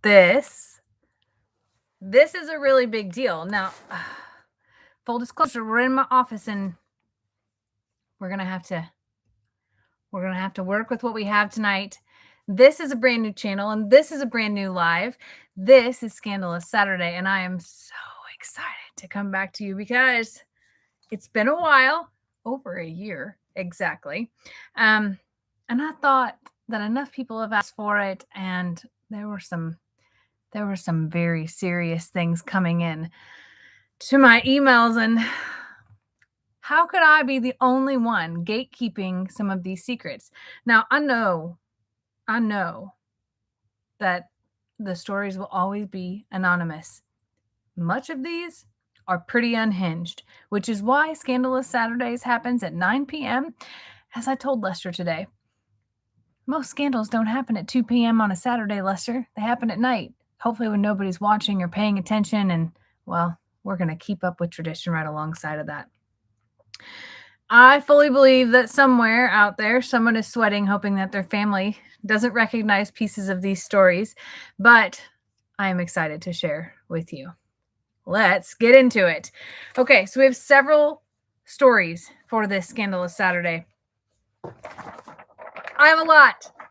this is a really big deal. Now, full disclosure, we're in my office and we're gonna have to work with what we have tonight. This is a brand new channel and this is a brand new live. This is Scandalous Saturday, and I am so excited to come back to you because it's been a while, over a year exactly. And I thought that enough people have asked for it, and there were some very serious things coming in to my emails, and how could I be the only one gatekeeping some of these secrets? Now, I know that the stories will always be anonymous. Much of these are pretty unhinged, which is why Scandalous Saturdays happens at 9 p.m. As I told Lester today, most scandals don't happen at 2 p.m. on a Saturday, Lester. They happen at night, hopefully when nobody's watching or paying attention, and, well, we're going to keep up with tradition right alongside of that. I fully believe that somewhere out there, someone is sweating, hoping that their family doesn't recognize pieces of these stories, but I am excited to share with you. Let's get into it. Okay, so we have several stories for this Scandalous Saturday. I have a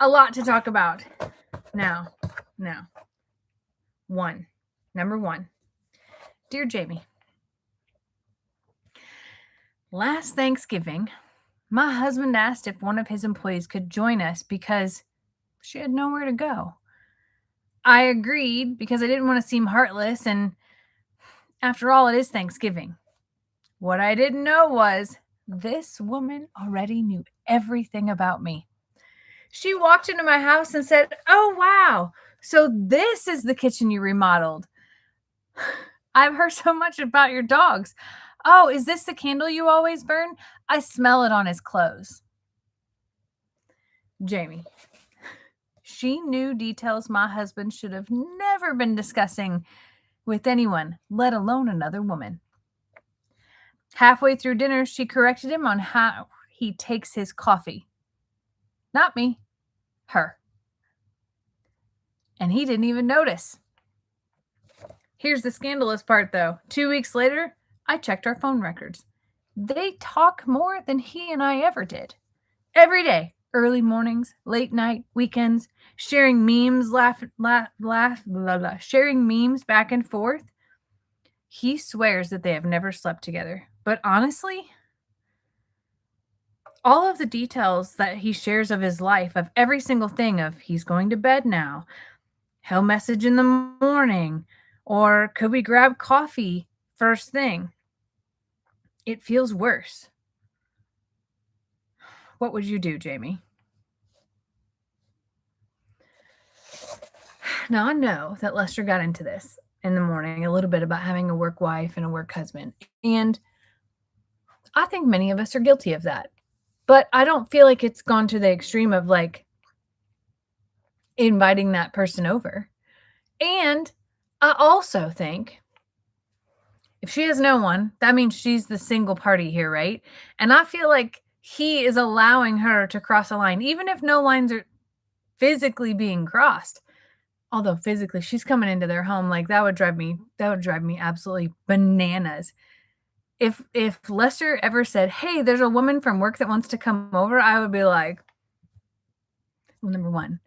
lot to talk about. Now, number one. Dear Jamie, last Thanksgiving, my husband asked if one of his employees could join us because she had nowhere to go. I agreed because I didn't want to seem heartless, and after all, it is Thanksgiving. What I didn't know was this woman already knew everything about me. She walked into my house and said, "Oh, wow, so this is the kitchen you remodeled. I've heard so much about your dogs. Oh, is this the candle you always burn? I smell it on his clothes." Jamie, she knew details my husband should have never been discussing with anyone, let alone another woman. Halfway through dinner, she corrected him on how he takes his coffee. Not me, her. And he didn't even notice. Here's the scandalous part, though. 2 weeks later, I checked our phone records. They talk more than he and I ever did. Every day, early mornings, late night, weekends, sharing memes, sharing memes back and forth. He swears that they have never slept together. But honestly, all of the details that he shares of his life, of every single thing, of he's going to bed now, he'll message in the morning, or could we grab coffee first thing? It feels worse. What would you do, Jamie? Now, I know that Lester got into this in the morning a little bit about having a work wife and a work husband. And I think many of us are guilty of that. But I don't feel like it's gone to the extreme of like inviting that person over. And I also think if she has no one, that means she's the single party here, right? And I feel like he is allowing her to cross a line, even if no lines are physically being crossed. Although physically she's coming into their home, like that would drive me absolutely bananas. If Lester ever said, "Hey, there's a woman from work that wants to come over," I would be like, well, number one,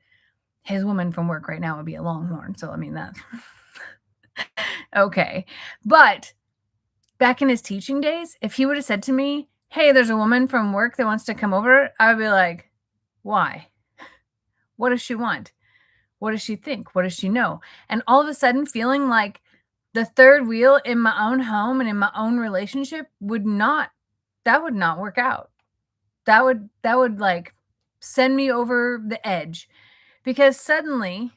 his woman from work right now would be a Longhorn. So, I mean, that's okay. But back in his teaching days, if he would have said to me, "Hey, there's a woman from work that wants to come over," I would be like, why? What does she want? What does she think? What does she know? And all of a sudden feeling like the third wheel in my own home and in my own relationship would not work out. That would like send me over the edge, because suddenly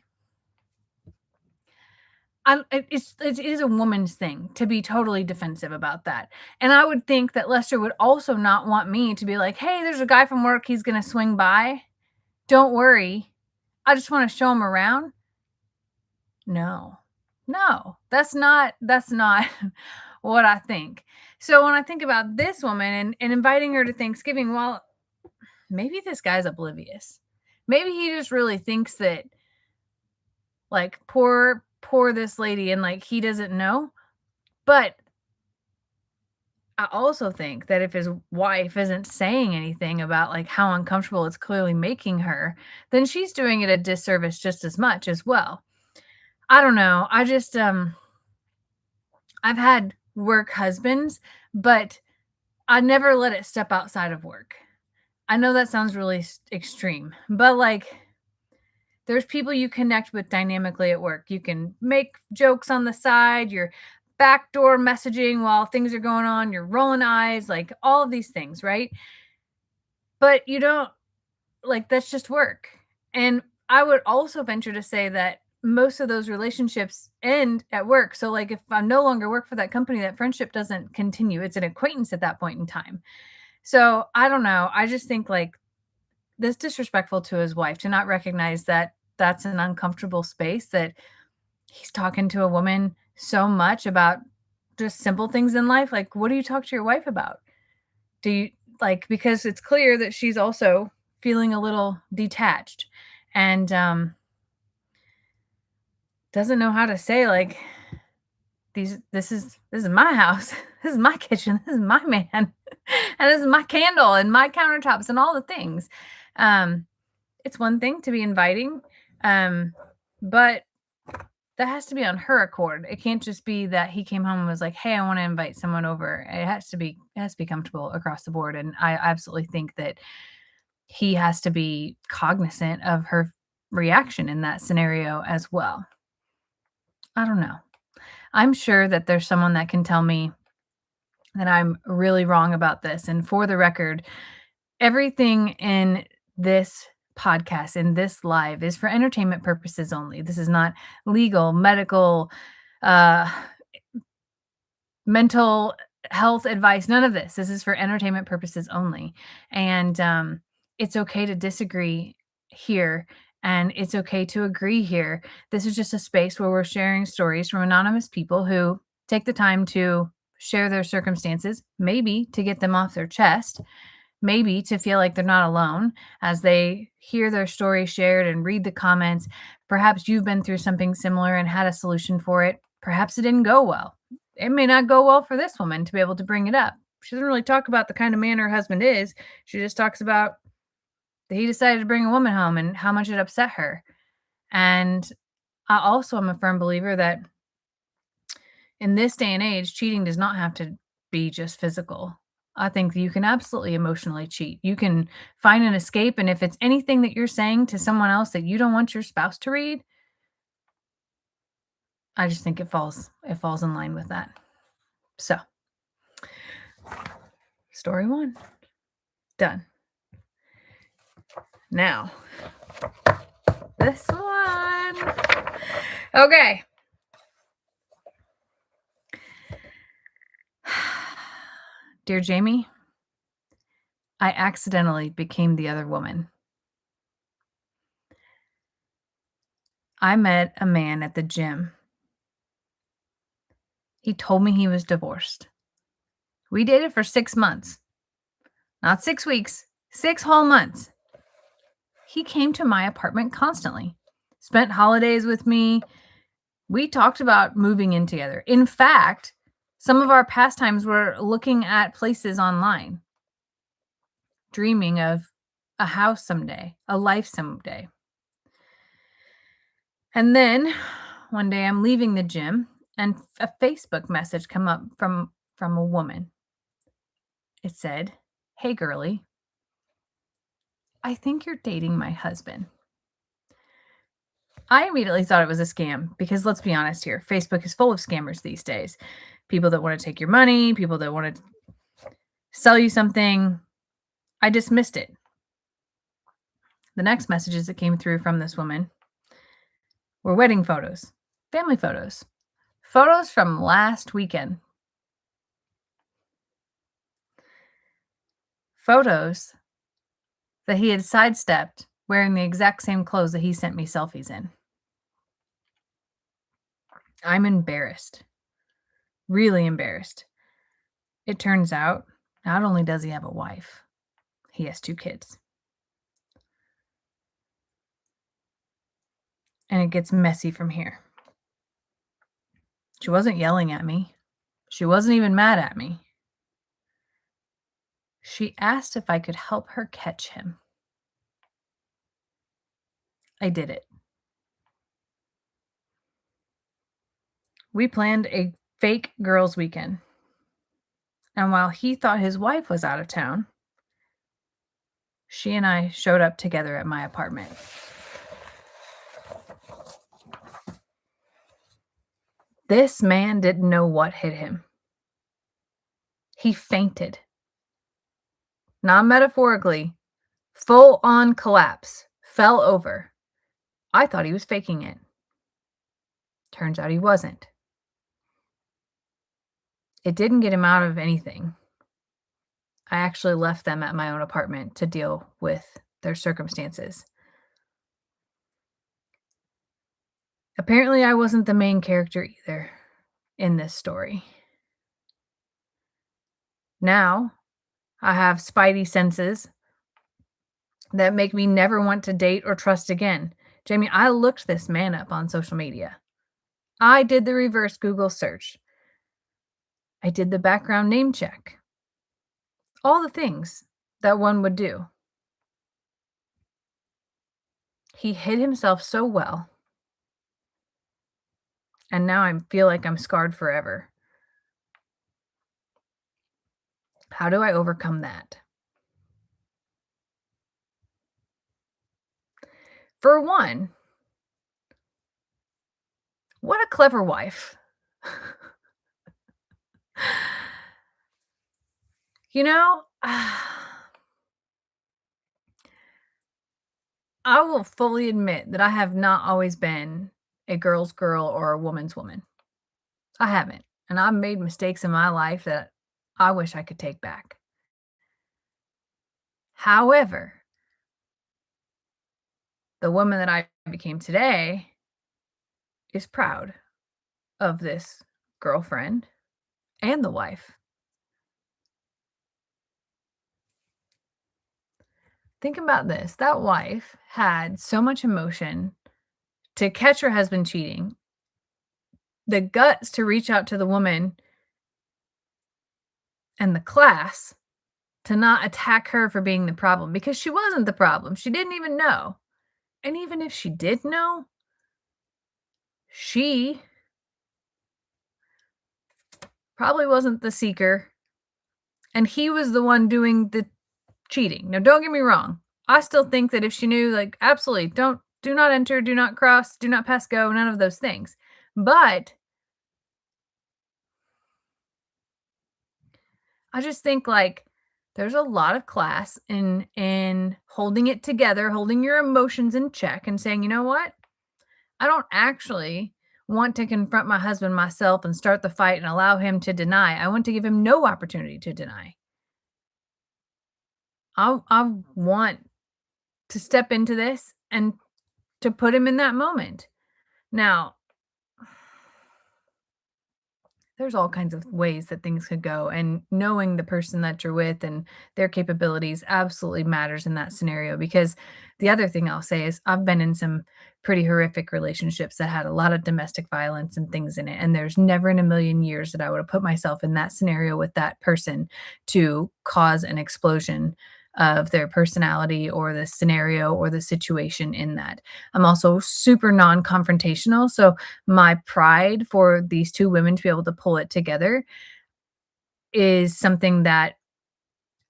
it is a woman's thing to be totally defensive about that. And I would think that Lester would also not want me to be like, "Hey, there's a guy from work. He's going to swing by. Don't worry. I just want to show him around." No, that's not what I think. So when I think about this woman and inviting her to Thanksgiving, well, maybe this guy's oblivious. Maybe he just really thinks that Like, poor this lady, and, like, he doesn't know. But I also think that if his wife isn't saying anything about, like, how uncomfortable it's clearly making her, then she's doing it a disservice just as much as well. I don't know. I just, I've had work husbands, but I never let it step outside of work. I know that sounds really extreme, but, like, there's people you connect with dynamically at work. You can make jokes on the side, you're backdoor messaging while things are going on, you're rolling eyes, like, all of these things, right? But you don't, like, that's just work. And I would also venture to say that most of those relationships end at work. So, like, if I no longer work for that company, that friendship doesn't continue. It's an acquaintance at that point in time. So, I don't know. I just think, like, this disrespectful to his wife to not recognize that that's an uncomfortable space, that he's talking to a woman so much about just simple things in life. Like, what do you talk to your wife about? Do you, like, because it's clear that she's also feeling a little detached and doesn't know how to say, like, this is my house. This is my kitchen. This is my man. And this is my candle and my countertops and all the things. Um it's one thing to be inviting, but that has to be on her accord. It can't just be that he came home and was like, "Hey, I want to invite someone over." It has to be comfortable across the board, and I absolutely think that he has to be cognizant of her reaction in that scenario as well. I don't know. I'm sure that there's someone that can tell me that I'm really wrong about this. And for the record, everything in this podcast, in this live, is for entertainment purposes only. This is not legal, medical, uh, mental health advice, none of this. This is for entertainment purposes only. And it's okay to disagree here, and it's okay to agree here. This is just a space where we're sharing stories from anonymous people who take the time to share their circumstances, maybe to get them off their chest, maybe to feel like they're not alone as they hear their story shared and read the comments. Perhaps you've been through something similar and had a solution for it. Perhaps it didn't go well. It may not go well for this woman to be able to bring it up. She doesn't really talk about the kind of man her husband is. She just talks about that he decided to bring a woman home and how much it upset her. And I also am a firm believer that in this day and age, cheating does not have to be just physical. I think you can absolutely emotionally cheat. You can find an escape. And if it's anything that you're saying to someone else that you don't want your spouse to read, I just think it falls in line with that. So, story 1 done. Now, this one. Okay. Dear Jamie, I accidentally became the other woman. I met a man at the gym. He told me he was divorced. We dated for 6 months. Not 6 weeks, 6 whole months. He came to my apartment constantly, spent holidays with me. We talked about moving in together. In fact, some of our pastimes were looking at places online, dreaming of a house someday, a life someday. And then one day I'm leaving the gym and a Facebook message come up from a woman. It said, "Hey girly, I think you're dating my husband." I immediately thought it was a scam because let's be honest here, Facebook is full of scammers these days. People that want to take your money, people that want to sell you something. I dismissed it. The next messages that came through from this woman were wedding photos, family photos, photos from last weekend. Photos that he had sidestepped wearing the exact same clothes that he sent me selfies in. I'm embarrassed. Really embarrassed. It turns out, not only does he have a wife, he has 2 kids. And it gets messy from here. She wasn't yelling at me. She wasn't even mad at me. She asked if I could help her catch him. I did it. We planned a fake girls' weekend. And while he thought his wife was out of town, she and I showed up together at my apartment. This man didn't know what hit him. He fainted. Not metaphorically, full on collapse, fell over. I thought he was faking it. Turns out he wasn't. It didn't get him out of anything. I actually left them at my own apartment to deal with their circumstances. Apparently, I wasn't the main character either in this story. Now, I have spidey senses that make me never want to date or trust again. Jamie, I looked this man up on social media. I did the reverse Google search. I did the background name check. All the things that one would do. He hid himself so well. And now I feel like I'm scarred forever. How do I overcome that? For one, what a clever wife. You know, I will fully admit that I have not always been a girl's girl or a woman's woman. I haven't. And I've made mistakes in my life that I wish I could take back. However, the woman that I became today is proud of this girlfriend and the wife. Think about this. That wife had so much emotion to catch her husband cheating, the guts to reach out to the woman and the class to not attack her for being the problem because she wasn't the problem. She didn't even know. And even if she did know, she probably wasn't the seeker. And he was the one doing the cheating. Now, don't get me wrong. I still think that if she knew, like, absolutely, do not enter, do not cross, do not pass go, none of those things. But I just think like there's a lot of class in holding it together, holding your emotions in check and saying, "You know what? I don't actually want to confront my husband myself and start the fight and allow him to deny. I want to give him no opportunity to deny. I want to step into this and to put him in that moment." Now, there's all kinds of ways that things could go, and knowing the person that you're with and their capabilities absolutely matters in that scenario, because the other thing I'll say is I've been in some pretty horrific relationships that had a lot of domestic violence and things in it, and there's never in a million years that I would have put myself in that scenario with that person to cause an explosion of their personality or the scenario or the situation in that. I'm also super non-confrontational, so my pride for these 2 women to be able to pull it together is something that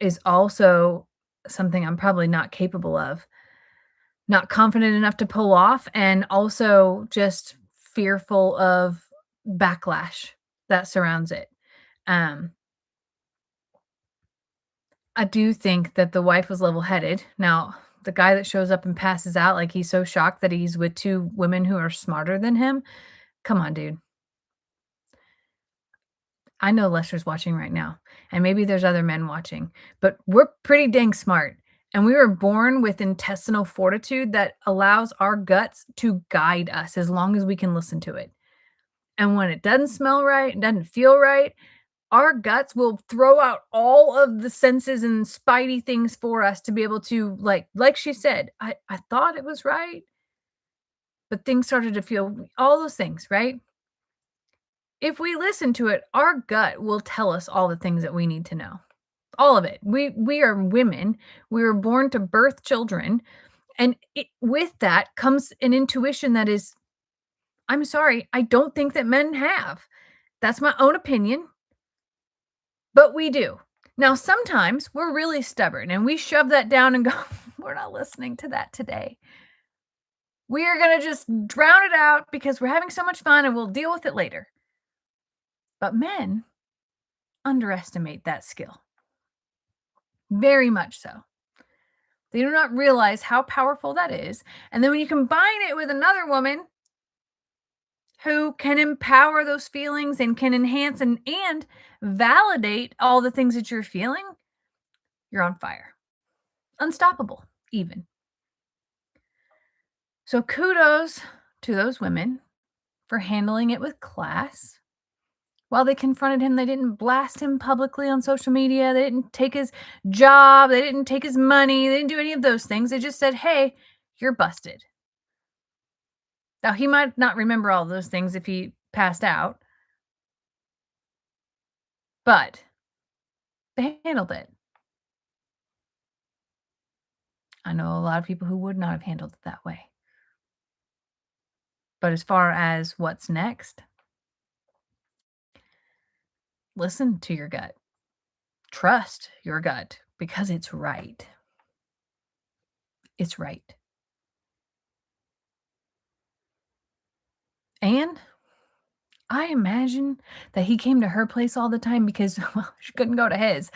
is also something I'm probably not capable of, not confident enough to pull off, and also just fearful of backlash that surrounds it. Um, I do think that the wife was level-headed. Now, the guy that shows up and passes out like he's so shocked that he's with 2 women who are smarter than him, come on, dude. I know Lester's watching right now, and maybe there's other men watching, but we're pretty dang smart. And we were born with intestinal fortitude that allows our guts to guide us as long as we can listen to it. And when it doesn't smell right, it doesn't feel right, our guts will throw out all of the senses and spidey things for us to be able to like she said, I thought it was right, but things started to feel all those things, right? If we listen to it, our gut will tell us all the things that we need to know. All of it. We are women. We were born to birth children, and with that comes an intuition that is, I'm sorry, I don't think that men have. That's my own opinion, but we do. Now, sometimes we're really stubborn and we shove that down and go, we're not listening to that today. We are going to just drown it out because we're having so much fun and we'll deal with it later. But men underestimate that skill. Very much so. They do not realize how powerful that is. And then when you combine it with another woman who can empower those feelings and can enhance and validate all the things that you're feeling, you're on fire. Unstoppable, even. So kudos to those women for handling it with class. While they confronted him, they didn't blast him publicly on social media. They didn't take his job. They didn't take his money. They didn't do any of those things. They just said, hey, you're busted. Now, he might not remember all those things if he passed out, but they handled it. I know a lot of people who would not have handled it that way. But as far as what's next, listen to your gut. Trust your gut because it's right. It's right. And I imagine that he came to her place all the time because, well, she couldn't go to his.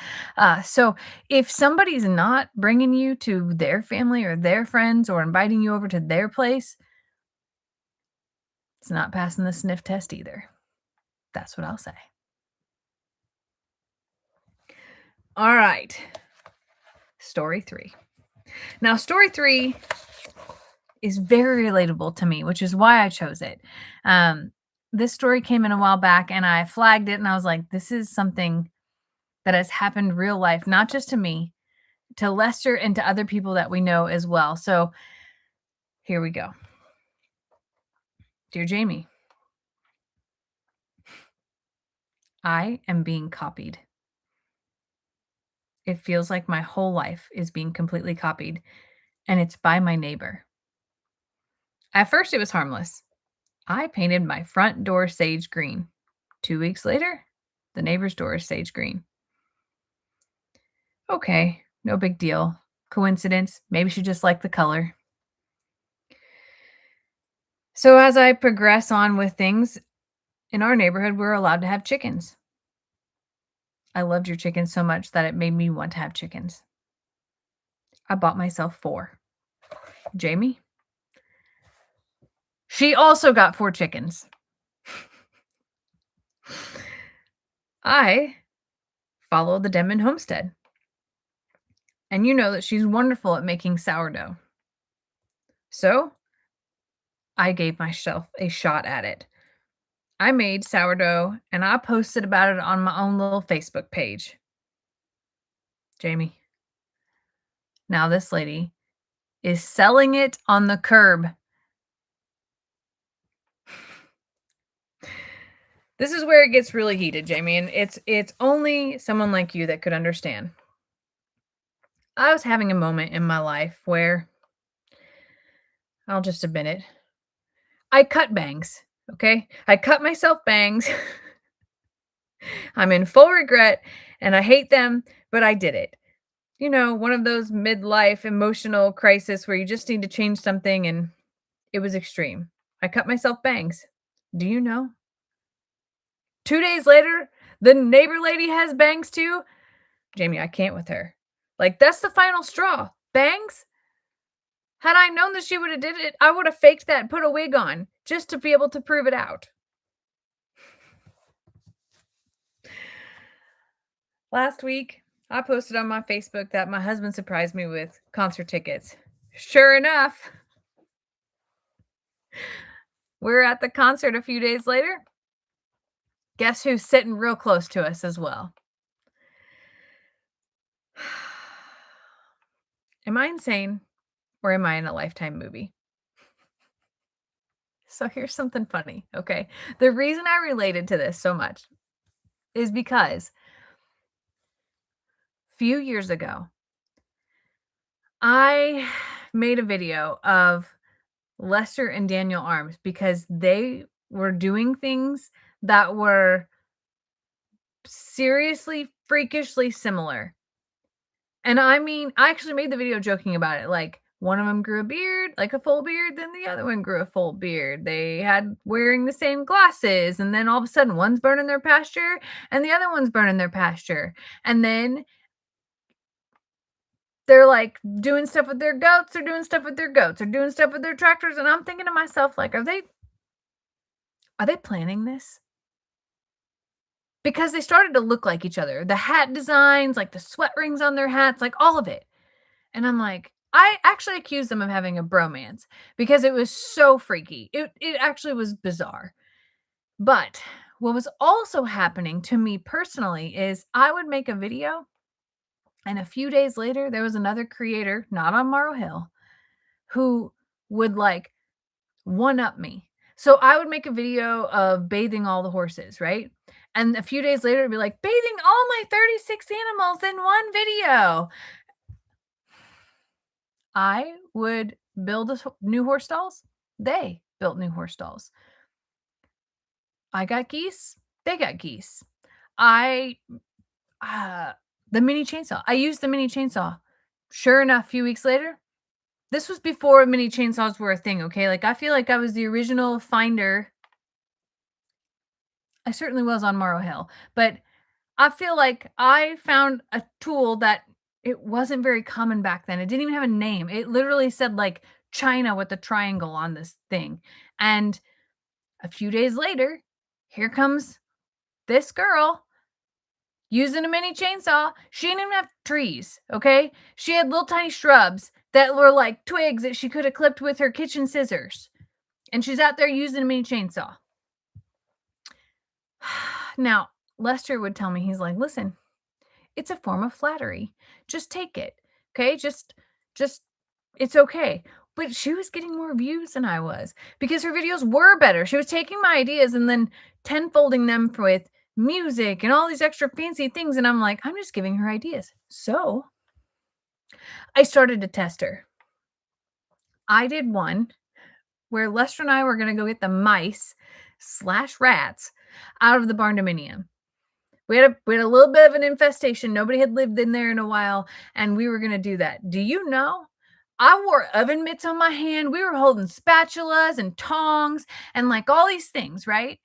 So if somebody's not bringing you to their family or their friends or inviting you over to their place, it's not passing the sniff test either. That's what I'll say. All right. Story 3. Now, story 3 is very relatable to me, which is why I chose it. This story came in a while back and I flagged it and I was like, this is something that has happened real life, not just to me, to Lester and to other people that we know as well. So here we go. Dear Jamie, I am being copied. It feels like my whole life is being completely copied, and it's by my neighbor. At first, it was harmless. I painted my front door sage green. 2 weeks later, the neighbor's door is sage green. Okay, no big deal. Coincidence. Maybe she just liked the color. So as I progress on with things, in our neighborhood, we're allowed to have chickens. I loved your chickens so much that it made me want to have chickens. I bought myself 4. Jamie? She also got 4 chickens. I follow the Denman homestead. And you know that she's wonderful at making sourdough. So I gave myself a shot at it. I made sourdough and I posted about it on my own little Facebook page. Jamie. Now this lady is selling it on the curb. This is where it gets really heated, Jamie, and it's only someone like you that could understand. I was having a moment in my life where I'll just admit it. I cut bangs, okay? I cut myself bangs. I'm in full regret and I hate them, but I did it. You know, one of those midlife emotional crisis where you just need to change something and it was extreme. I cut myself bangs. Do you know? 2 days later, the neighbor lady has bangs too. Jamie, I can't with her. Like, that's the final straw. Bangs? Had I known that she would have did it, I would have faked that and put a wig on just to be able to prove it out. Last week, I posted on my Facebook that my husband surprised me with concert tickets. Sure enough, we're at the concert a few days later. Guess who's sitting real close to us as well? Am I insane or am I in a Lifetime movie? So here's something funny, okay? The reason I related to this so much is because a few years ago, I made a video of Lester and Daniel Arms because they were doing things that were seriously, freakishly similar. And I mean, I actually made the video joking about it. Like, one of them grew a beard, like a full beard, then the other one grew a full beard. They had wearing the same glasses, and then all of a sudden, one's burning their pasture and the other one's burning their pasture. And then they're like doing stuff with their goats, or doing stuff with their goats, or doing stuff with their tractors. And I'm thinking to myself, like, are they planning this? Because they started to look like each other. The hat designs, like the sweat rings on their hats, like all of it. And I'm like, I actually accused them of having a bromance because it was so freaky. It actually was bizarre. But what was also happening to me personally is I would make a video, and a few days later there was another creator, not on Morrow Hill, who would like one up me. So I would make a video of bathing all the horses, right? And a few days later it'd be like bathing all my 36 animals in one video. I would build new horse stalls. They built new horse stalls. I got geese. They got geese. I, uh, the mini chainsaw. I used the mini chainsaw. Sure enough, a few weeks later, this was before mini chainsaws were a thing. Okay. Like, I feel like I was the original finder. I certainly was on Morrow Hill, but I feel like I found a tool that it wasn't very common back then. It didn't even have a name. It literally said like China with a triangle on this thing. And a few days later, here comes this girl using a mini chainsaw. She didn't even have trees, okay? She had little tiny shrubs that were like twigs that she could have clipped with her kitchen scissors. And she's out there using a mini chainsaw. Now, Lester would tell me, he's like, listen, it's a form of flattery. Just take it. Okay? Just it's okay. But she was getting more views than I was because her videos were better. She was taking my ideas and then tenfolding them with music and all these extra fancy things. And I'm like, I'm just giving her ideas. So I started to test her. I did one where Lester and I were going to go get the mice/rats out of the barn dominium. We had a little bit of an infestation. Nobody had lived in there in a while, and we were gonna do that. Do you know? I wore oven mitts on my hand. We were holding spatulas and tongs and like all these things, right?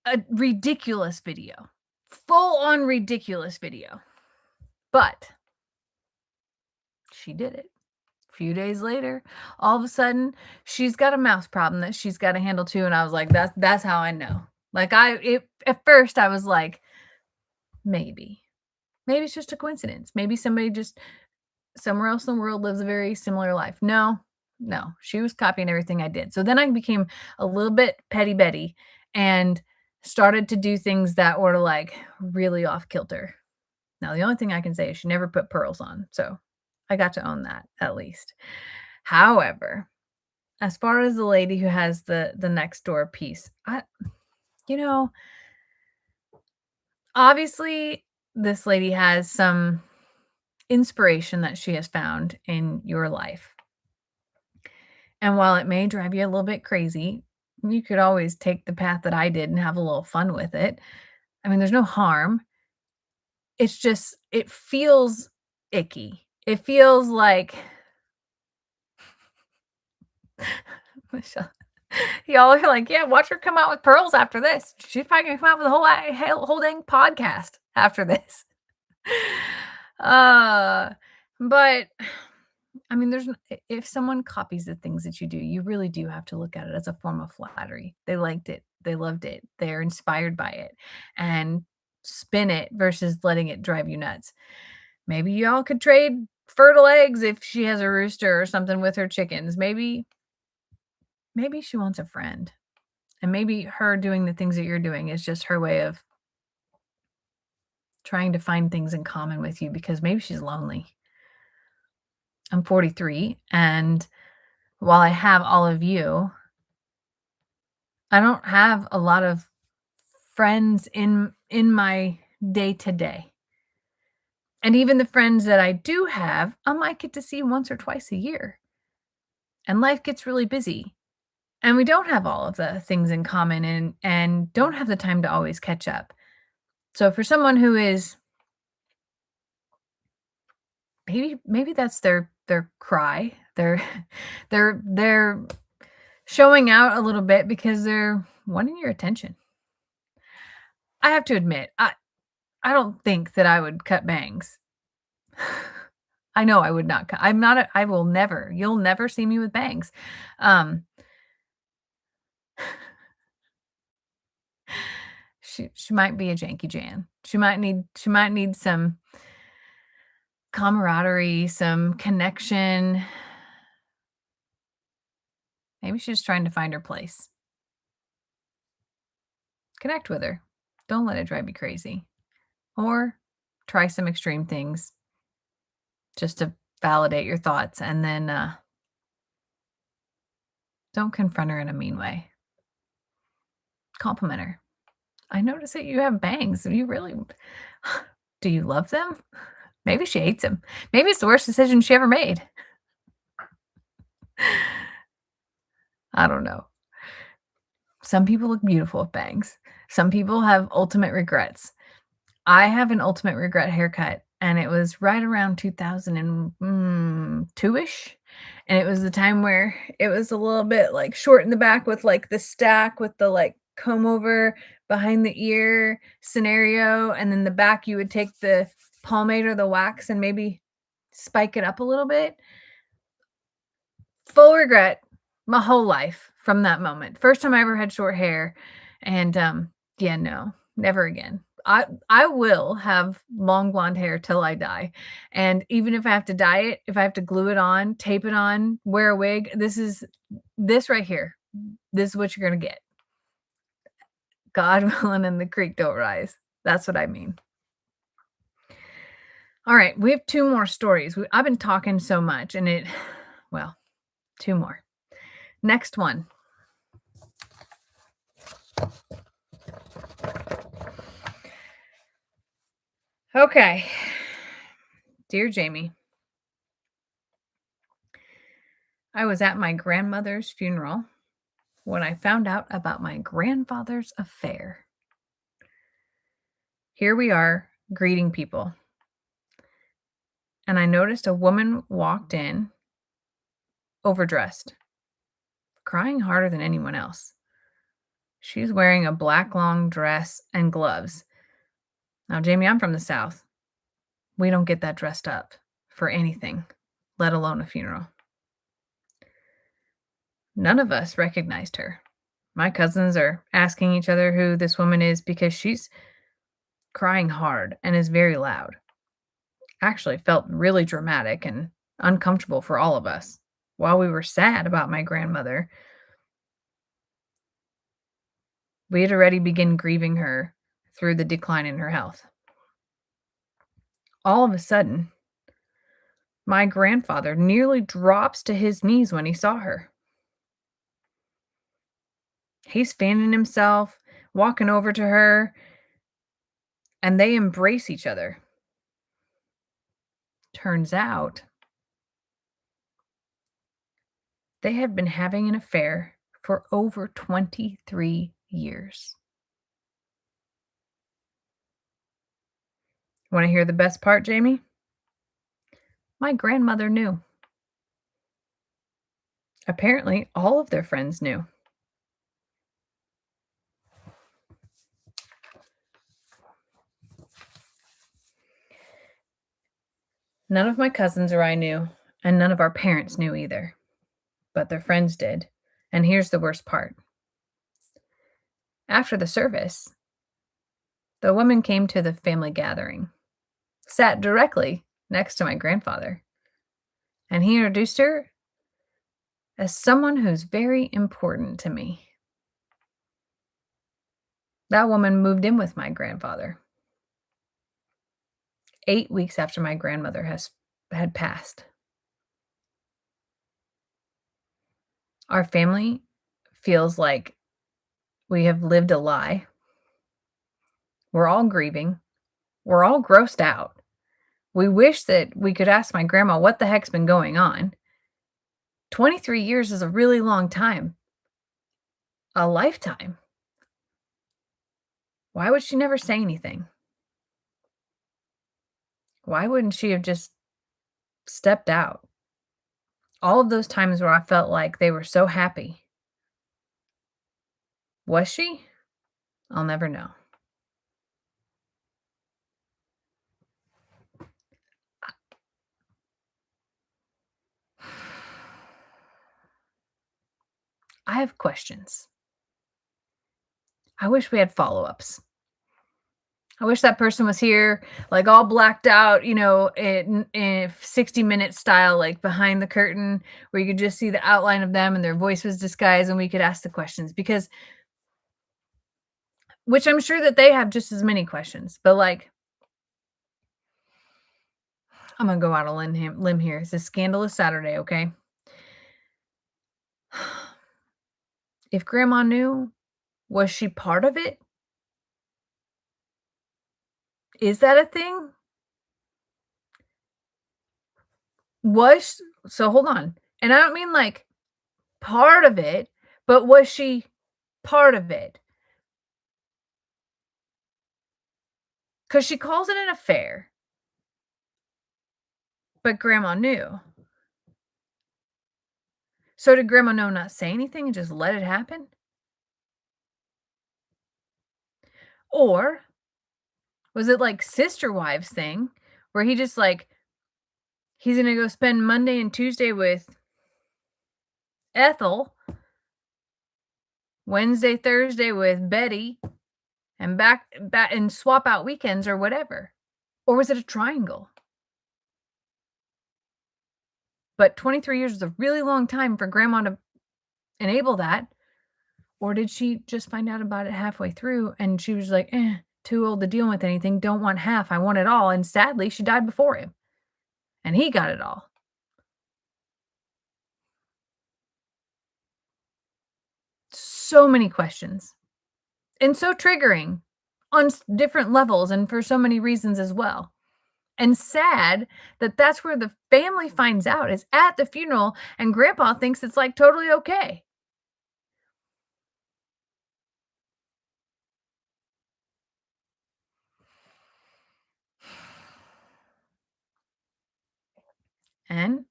A ridiculous video. Full on ridiculous video. But she did it. A few days later, all of a sudden, she's got a mouse problem that she's got to handle too. And I was like, that's how I know. Like at first I was like, maybe. Maybe it's just a coincidence. Maybe somebody just somewhere else in the world lives a very similar life. No, no, she was copying everything I did. So then I became a little bit petty Betty and started to do things that were like really off kilter. Now, the only thing I can say is she never put pearls on. So I got to own that at least. However, as far as the lady who has the next door piece, you know, obviously this lady has some inspiration that she has found in your life. And while it may drive you a little bit crazy, you could always take the path that I did and have a little fun with it. I mean, there's no harm. It's just, it feels icky. It feels like, Michelle, y'all are like, yeah, watch her come out with pearls after this. She's probably gonna come out with a whole dang podcast after this. But I mean, if someone copies the things that you do, you really do have to look at it as a form of flattery. They liked it, they loved it, they're inspired by it, and spin it versus letting it drive you nuts. Maybe y'all could trade fertile eggs if she has a rooster or something with her chickens. Maybe she wants a friend. And maybe her doing the things that you're doing is just her way of trying to find things in common with you because maybe she's lonely. I'm 43 and while I have all of you, I don't have a lot of friends in my day to day. And even the friends that I do have, I might get to see once or twice a year. And life gets really busy. And we don't have all of the things in common and don't have the time to always catch up. So for someone who is maybe that's their cry. They're they're showing out a little bit because they're wanting your attention. I have to admit, I don't think that I would cut bangs. I know I would not cut. I will never. You'll never see me with bangs. Um, she might be a janky Jan. She might need some camaraderie, some connection. Maybe she's trying to find her place. Connect with her. Don't let it drive you crazy. Or try some extreme things just to validate your thoughts and then don't confront her in a mean way. Compliment her. I notice that you have bangs. Do you really do you love them? Maybe she hates them. Maybe it's the worst decision she ever made. I don't know. Some people look beautiful with bangs. Some people have ultimate regrets. I have an ultimate regret haircut, and it was right around 2002-ish, and it was the time where it was a little bit, like, short in the back with, like, the stack with the, like, comb over behind the ear scenario, and then the back, you would take the pomade or the wax and maybe spike it up a little bit. Full regret my whole life from that moment. First time I ever had short hair, and, yeah, no, never again. I will have long blonde hair till I die, and even if I have to dye it, if I have to glue it on, tape it on, wear a wig, this right here. This is what you're gonna get. God willing and the creek don't rise. That's what I mean. All right, we have 2 more stories. I've been talking so much and well, 2 more. Next one. Okay. Dear Jamie, I was at my grandmother's funeral when I found out about my grandfather's affair. Here we are greeting people, and I noticed a woman walked in overdressed, crying harder than anyone else. She's wearing a black long dress and gloves. Now, Jamie, I'm from the South. We don't get that dressed up for anything, let alone a funeral. None of us recognized her. My cousins are asking each other who this woman is because she's crying hard and is very loud. Actually felt really dramatic and uncomfortable for all of us. While we were sad about my grandmother, we had already begun grieving her through the decline in her health. All of a sudden, my grandfather nearly drops to his knees when he saw her. He's fanning himself, walking over to her, and they embrace each other. Turns out they have been having an affair for over 23 years. Want to hear the best part, Jamie? My grandmother knew. Apparently, all of their friends knew. None of my cousins or I knew, and none of our parents knew either. But their friends did. And here's the worst part. After the service, the woman came to the family gathering, sat directly next to my grandfather, and he introduced her as someone who's very important to me. That woman moved in with my grandfather 8 weeks after my grandmother had passed. Our family feels like we have lived a lie. We're all grieving. We're all grossed out. We wish that we could ask my grandma what the heck's been going on. 23 years is a really long time, a lifetime. Why would she never say anything? Why wouldn't she have just stepped out? All of those times where I felt like they were so happy. Was she? I'll never know. I have questions. I wish we had follow-ups. I wish that person was here, like, all blacked out, in 60 Minutes style, like, behind the curtain, where you could just see the outline of them and their voice was disguised, and we could ask the questions because which I'm sure that they have just as many questions, but, like, I'm gonna go out on a limb here. It's a scandalous Saturday, okay? If grandma knew, was she part of it? Is that a thing? Was so hold on, and I don't mean, like, part of it, but was she part of it? Because she calls it an affair, but grandma knew. So did grandma know not say anything and just let it happen? Or was it like sister wives thing where he just like he's gonna go spend Monday and Tuesday with Ethel, Wednesday, Thursday with Betty, and back and swap out weekends or whatever? Or was it a triangle? But 23 years is a really long time for grandma to enable that. Or did she just find out about it halfway through and she was like, too old to deal with anything, don't want half, I want it all. And sadly, she died before him and he got it all. So many questions and so triggering on different levels and for so many reasons as well. And sad that that's where the family finds out is at the funeral and grandpa thinks it's like totally okay. And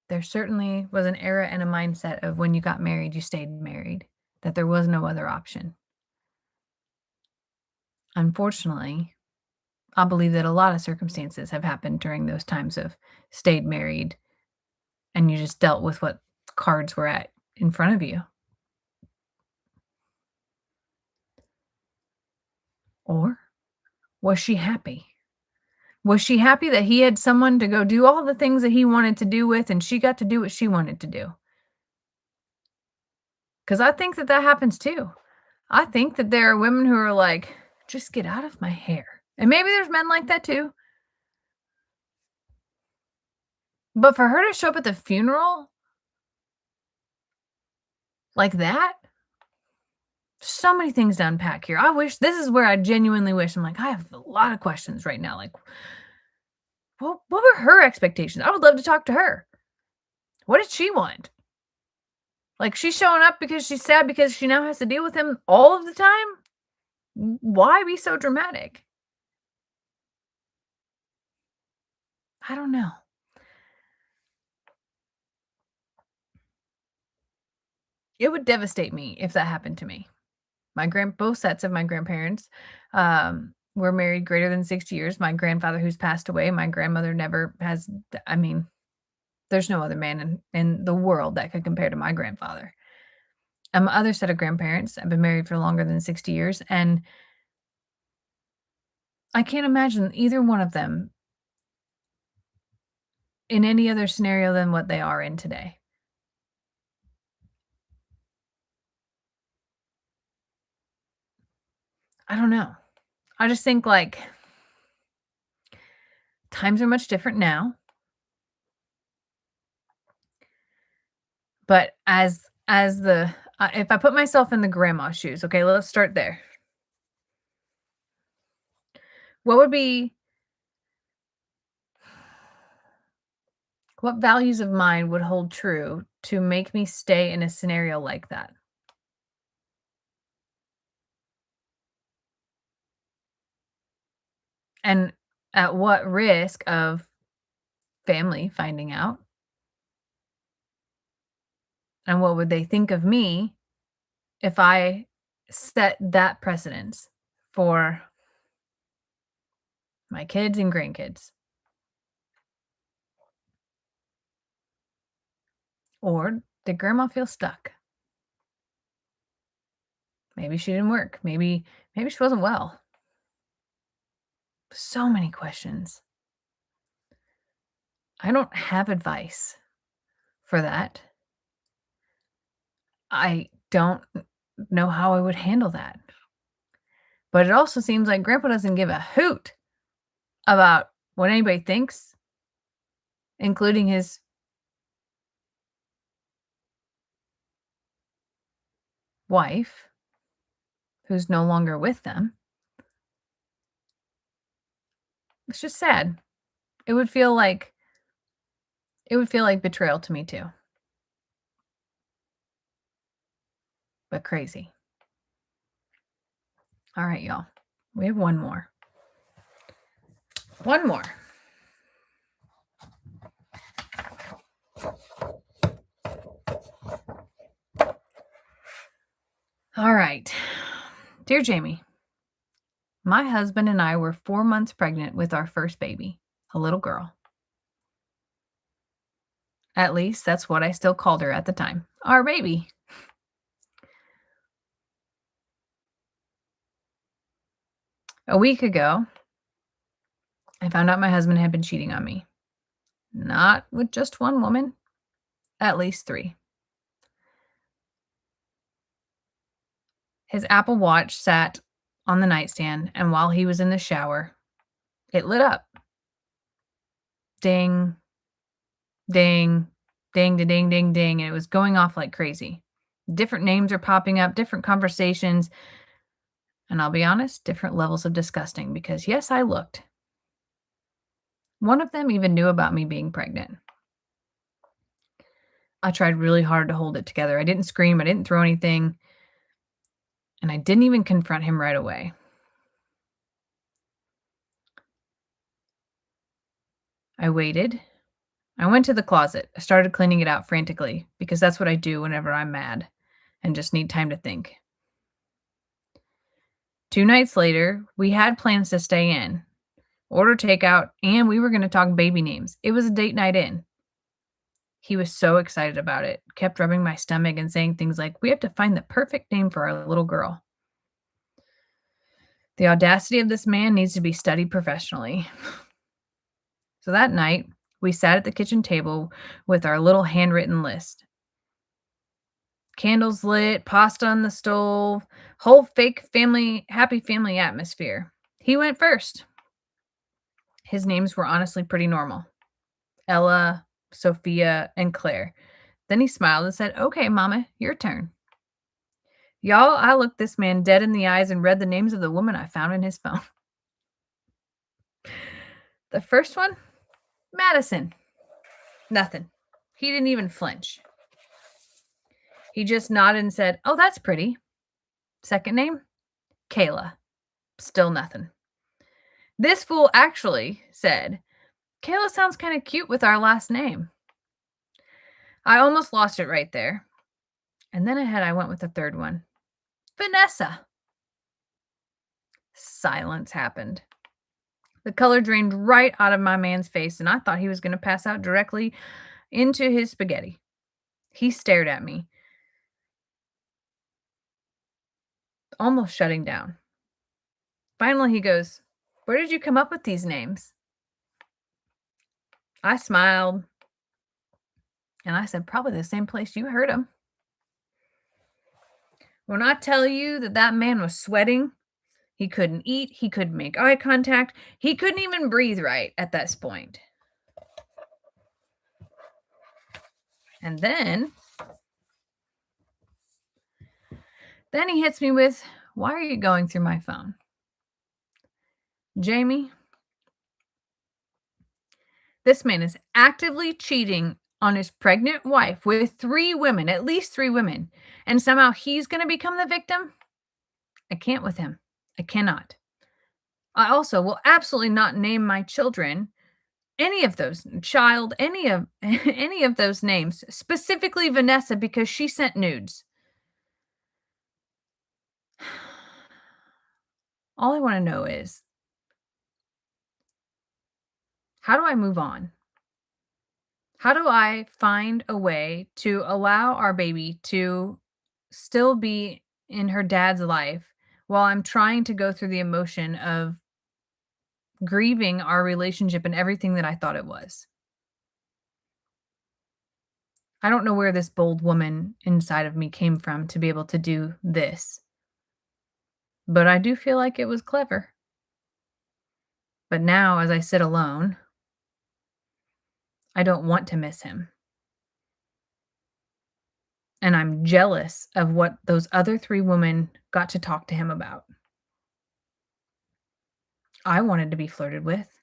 there certainly was an era and a mindset of when you got married, you stayed married, that there was no other option. Unfortunately, I believe that a lot of circumstances have happened during those times of stayed married and you just dealt with what cards were at in front of you. Or was she happy? Was she happy that he had someone to go do all the things that he wanted to do with and she got to do what she wanted to do? Because I think that that happens too. I think that there are women who are like, just get out of my hair. And maybe there's men like that too. But for her to show up at the funeral like that, so many things to unpack here. I wish this is where I genuinely wish I'm like, I have a lot of questions right now. Like, what were her expectations? I would love to talk to her. What did she want? Like, she's showing up because she's sad because she now has to deal with him all of the time? Why be so dramatic? I don't know. It would devastate me if that happened to me. Both sets of my grandparents, were married greater than 60 years. My grandfather who's passed away, my grandmother never has I mean, there's no other man in the world that could compare to my grandfather. And my other set of grandparents have been married for longer than 60 years, and I can't imagine either one of them in any other scenario than what they are in today. I don't know. I just think, like, times are much different now, but as as the if I put myself in the grandma's shoes, okay, let's start there. What would be what values of mine would hold true to make me stay in a scenario like that? And at what risk of family finding out? And what would they think of me if I set that precedence for my kids and grandkids? Or did grandma feel stuck? Maybe she didn't work. Maybe she wasn't well. So many questions. I don't have advice for that. I don't know how I would handle that. But it also seems like grandpa doesn't give a hoot about what anybody thinks, including his wife, who's no longer with them. It's just sad. It would feel like betrayal to me too, but crazy. All right, y'all. We have one more. One more. All right. Dear Jamie, my husband and I were 4 months pregnant with our first baby, a little girl. At least that's what I still called her at the time. Our baby. A week ago, I found out my husband had been cheating on me. Not with just one woman, at least 3. His Apple Watch sat on the nightstand, and while he was in the shower, it lit up. Ding, ding, ding, da ding, ding, ding, and it was going off like crazy. Different names are popping up, different conversations, and I'll be honest, different levels of disgusting because, yes, I looked. One of them even knew about me being pregnant. I tried really hard to hold it together. I didn't scream, I didn't throw anything, and I didn't even confront him right away. I waited. I went to the closet. I started cleaning it out frantically because that's what I do whenever I'm mad and just need time to think. 2 nights later, we had plans to stay in, order takeout, and we were going to talk baby names. It was a date night in. He was so excited about it, kept rubbing my stomach and saying things like, "We have to find the perfect name for our little girl." The audacity of this man needs to be studied professionally. So that night, we sat at the kitchen table with our little handwritten list. Candles lit, pasta on the stove, whole fake family, happy family atmosphere. He went first. His names were honestly pretty normal. Ella, Sophia, and Claire. Then he smiled and said, "Okay, Mama, your turn." Y'all, I looked this man dead in the eyes and read the names of the woman I found in his phone. The first one, Madison. Nothing. He didn't even flinch. He just nodded and said, "Oh, that's pretty." Second name, Kayla. Still nothing. This fool actually said, "Kayla sounds kind of cute with our last name." I almost lost it right there. And then I went with the third one, Vanessa. Silence happened. The color drained right out of my man's face, and I thought he was going to pass out directly into his spaghetti. He stared at me, almost shutting down. Finally, he goes, "Where did you come up with these names?" I smiled, and I said, "Probably the same place you heard them." When I tell you that that man was sweating, he couldn't eat, he couldn't make eye contact, he couldn't even breathe right at this point. And then Then he hits me with, "Why are you going through my phone?" Jamie, this man is actively cheating on his pregnant wife with 3 women, at least 3 women, and somehow he's gonna become the victim? I can't with him. I cannot. I also will absolutely not name my children any of those child, any of any of those names, specifically Vanessa because she sent nudes. All I wanna know is, how do I move on? How do I find a way to allow our baby to still be in her dad's life while I'm trying to go through the emotion of grieving our relationship and everything that I thought it was? I don't know where this bold woman inside of me came from to be able to do this, but I do feel like it was clever. But now, as I sit alone, I don't want to miss him. And I'm jealous of what those other 3 women got to talk to him about. I wanted to be flirted with.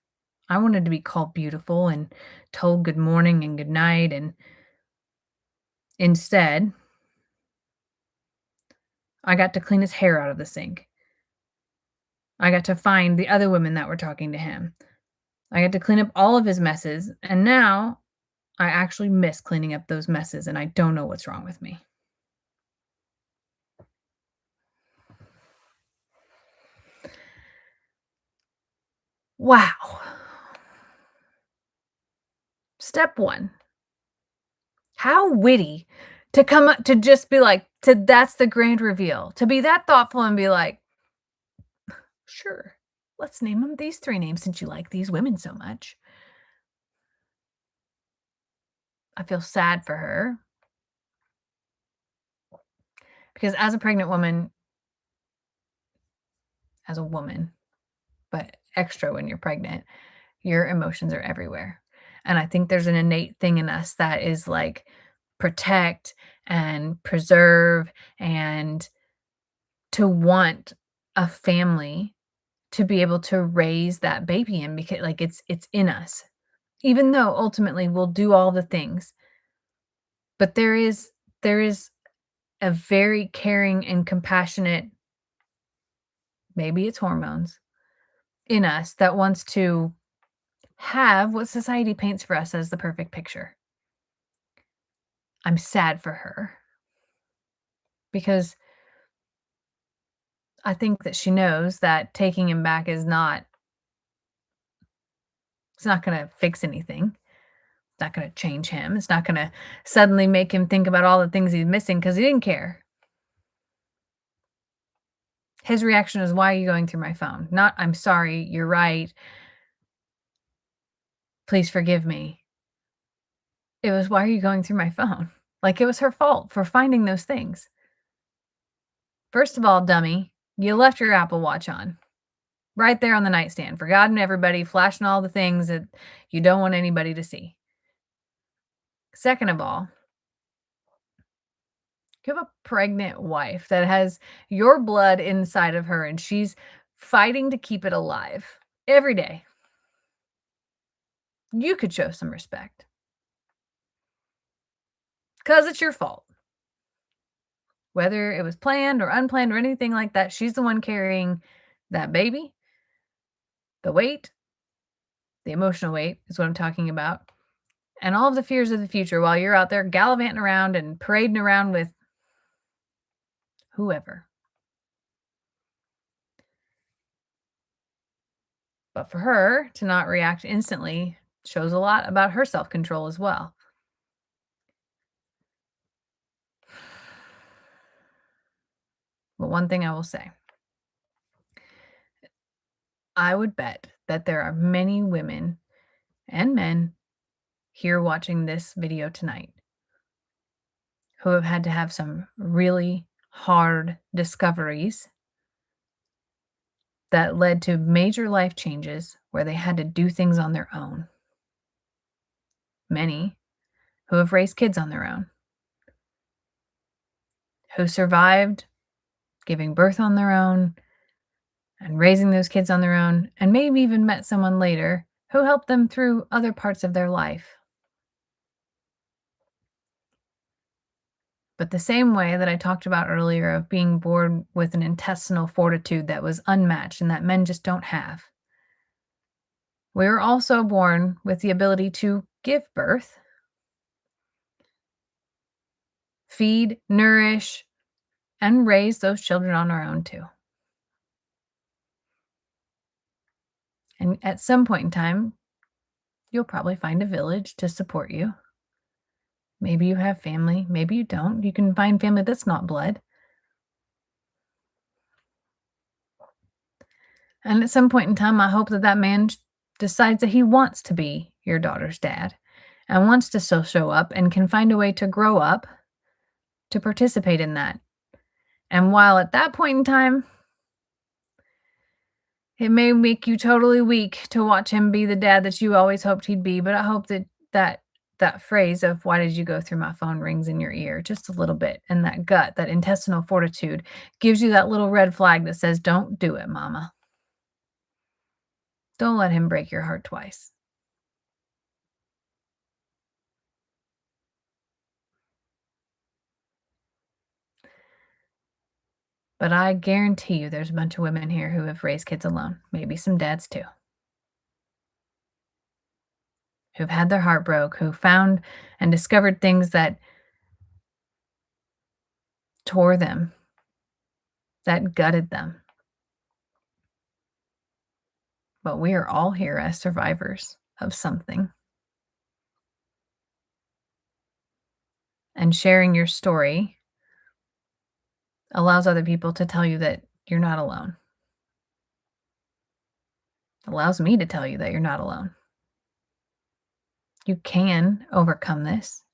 I wanted to be called beautiful and told good morning and good night, and instead, I got to clean his hair out of the sink. I got to find the other women that were talking to him. I got to clean up all of his messes, and now I actually miss cleaning up those messes, and I don't know what's wrong with me. Wow. Step 1. How witty to come up to just be like, to that's the grand reveal. To be that thoughtful and be like, "Sure, let's name them these 3 names since you like these women so much." I feel sad for her because as a pregnant woman, as a woman, but extra when you're pregnant, your emotions are everywhere. And I think there's an innate thing in us that is like protect and preserve and to want a family to be able to raise that baby in because like it's in us. Even though ultimately we'll do all the things, but there is a very caring and compassionate, maybe it's hormones, in us that wants to have what society paints for us as the perfect picture. I'm sad for her because I think that she knows that taking him back is not it's not gonna fix anything. It's not gonna change him. It's not gonna suddenly make him think about all the things he's missing because he didn't care. His reaction is, "Why are you going through my phone?" Not, "I'm sorry, you're right. Please forgive me." It was, "Why are you going through my phone?" Like it was her fault for finding those things. First of all, dummy, you left your Apple Watch on. Right there on the nightstand, forgotten everybody, flashing all the things that you don't want anybody to see. Second of all, you have a pregnant wife that has your blood inside of her, and she's fighting to keep it alive every day. You could show some respect because it's your fault. Whether it was planned or unplanned or anything like that, she's the one carrying that baby, the weight, the emotional weight is what I'm talking about, and all of the fears of the future while you're out there gallivanting around and parading around with whoever. But for her to not react instantly shows a lot about her self control as well. But one thing I will say, I would bet that there are many women and men here watching this video tonight who have had to have some really hard discoveries that led to major life changes where they had to do things on their own. Many who have raised kids on their own, who survived giving birth on their own and raising those kids on their own, and maybe even met someone later who helped them through other parts of their life. But the same way that I talked about earlier of being born with an intestinal fortitude that was unmatched and that men just don't have, we were also born with the ability to give birth, feed, nourish, and raise those children on our own too. And at some point in time, you'll probably find a village to support you. Maybe you have family, maybe you don't. You can find family that's not blood. And at some point in time, I hope that that man decides that he wants to be your daughter's dad and wants to still show up and can find a way to grow up to participate in that. And while at that point in time, it may make you totally weak to watch him be the dad that you always hoped he'd be, but I hope that phrase of "why did you go through my phone" rings in your ear just a little bit, and that gut, that intestinal fortitude gives you that little red flag that says, "Don't do it, mama. Don't let him break your heart twice." But I guarantee you there's a bunch of women here who have raised kids alone, maybe some dads too, who've had their heart broke, who found and discovered things that tore them, that gutted them. But we are all here as survivors of something. And sharing your story allows other people to tell you that you're not alone. Allows me to tell you that you're not alone. You can overcome this.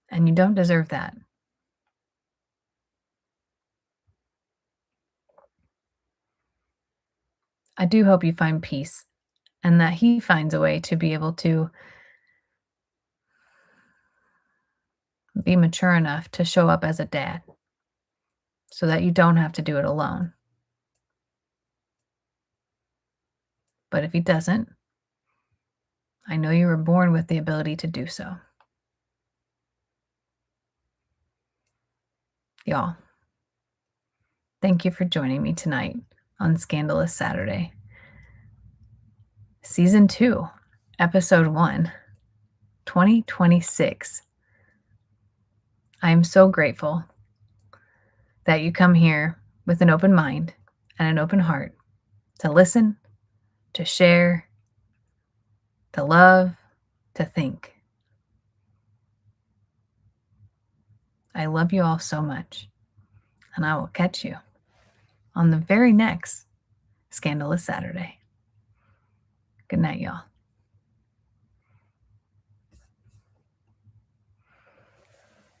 And you don't deserve that. I do hope you find peace and that he finds a way to be able to be mature enough to show up as a dad so that you don't have to do it alone. But if he doesn't, I know you were born with the ability to do so. Y'all, thank you for joining me tonight on Scandalous Saturday. Season 2, Episode 1, 2026. I am so grateful that you come here with an open mind and an open heart to listen, to share, to love, to think. I love you all so much, and I will catch you on the very next Scandalous Saturday. Good night, y'all.